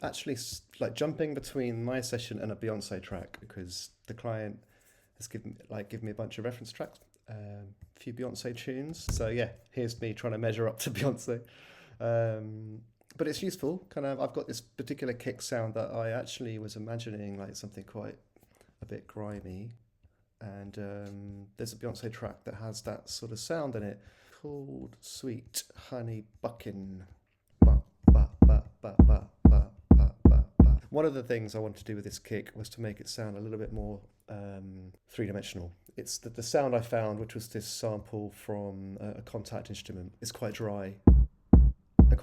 actually like jumping between my session and a Beyonce track because the client has given me a bunch of reference tracks, a few Beyonce tunes. So yeah, here's me trying to measure up to Beyonce. But it's useful. Kind of, I've got this particular kick sound that I actually was imagining like something quite a bit grimy, and there's a Beyonce track that has that sort of sound in it called Sweet Honey Buckin'. Ba, ba, ba, ba, ba, ba, ba, ba, ba. One of the things I wanted to do with this kick was to make it sound a little bit more three-dimensional. It's the sound I found, which was this sample from a contact instrument. It's quite dry and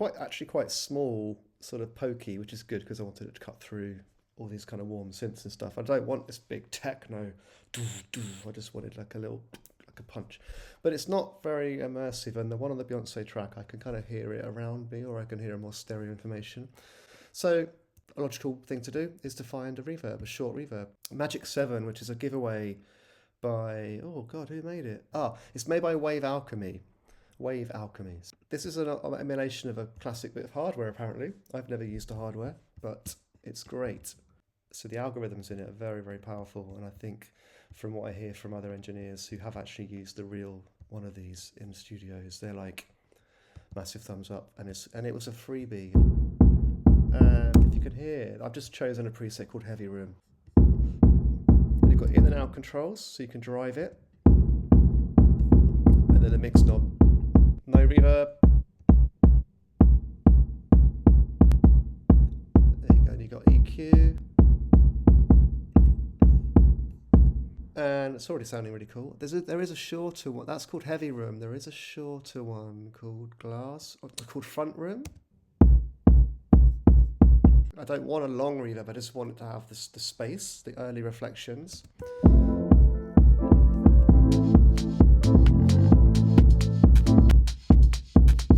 quite small, sort of pokey, which is good because I wanted it to cut through all these kind of warm synths and stuff. I don't want this big techno. I just wanted like a punch. But it's not very immersive, and the one on the Beyonce track, I can kind of hear it around me, or I can hear more stereo information. So a logical thing to do is to find a reverb, a short reverb. Magik7, which is a giveaway by, oh God, who made it? It's made by Wave Alchemy. Wave Alchemy. This is an emulation of a classic bit of hardware, apparently. I've never used the hardware, but it's great. So the algorithms in it are very, very powerful, and I think from what I hear from other engineers who have actually used the real one of these in the studios, they're like massive thumbs up, and it was a freebie. And if you can hear, I've just chosen a preset called Heavy Room. You've got in and out controls, so you can drive it, and then the mix knob, no reverb. There you go, and you got EQ. And it's already sounding really cool. There is a shorter one, that's called Heavy Room. There is a shorter one called Glass, or called Front Room. I don't want a long reverb, I just want it to have the space, the early reflections.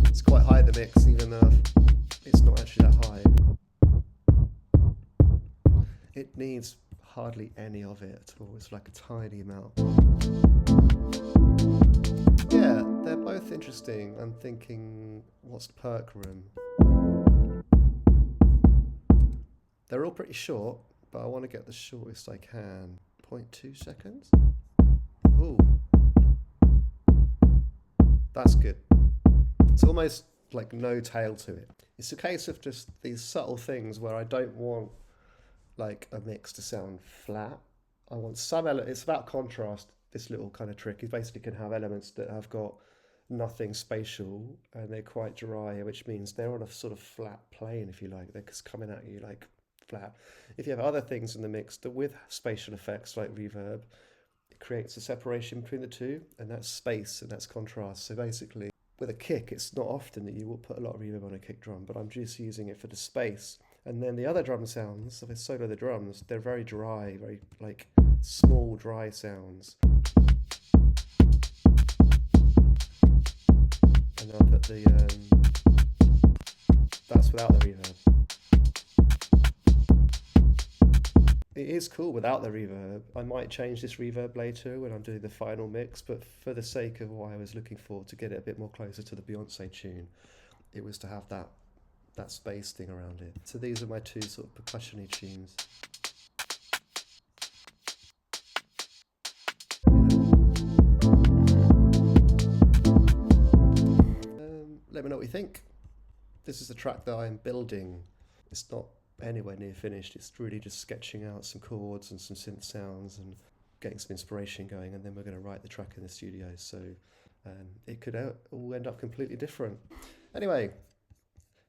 It's quite high, the mix, even though it's not actually that high. It needs hardly any of it at all. It's like a tiny amount. Yeah, they're both interesting. I'm thinking, what's Perk Room? They're all pretty short, but I want to get the shortest I can. 0.2 seconds? Ooh. That's good. It's almost like no tail to it. It's a case of just these subtle things where I don't want like a mix to sound flat. I want some it's about contrast, this little kind of trick. You basically can have elements that have got nothing spatial and they're quite dry, which means they're on a sort of flat plane, if you like. They're just coming at you like flat. If you have other things in the mix that with spatial effects like reverb, it creates a separation between the two, and that's space and that's contrast. So basically with a kick, it's not often that you will put a lot of reverb on a kick drum, but I'm just using it for the space. And then the other drum sounds, if I solo the drums, they're very dry, very like small, dry sounds. And I'll put that's without the reverb. It is cool without the reverb. I might change this reverb later when I'm doing the final mix, but for the sake of what I was looking for, to get it a bit more closer to the Beyoncé tune, it was to have that space thing around it. So these are my two sort of percussion-y tunes. Let me know what you think. This is the track that I'm building. It's not anywhere near finished. It's really just sketching out some chords and some synth sounds and getting some inspiration going, and then we're going to write the track in the studio. So it could all end up completely different. Anyway,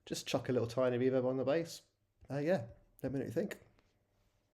just chuck a little tiny reverb on the bass. Yeah, let me know what you think.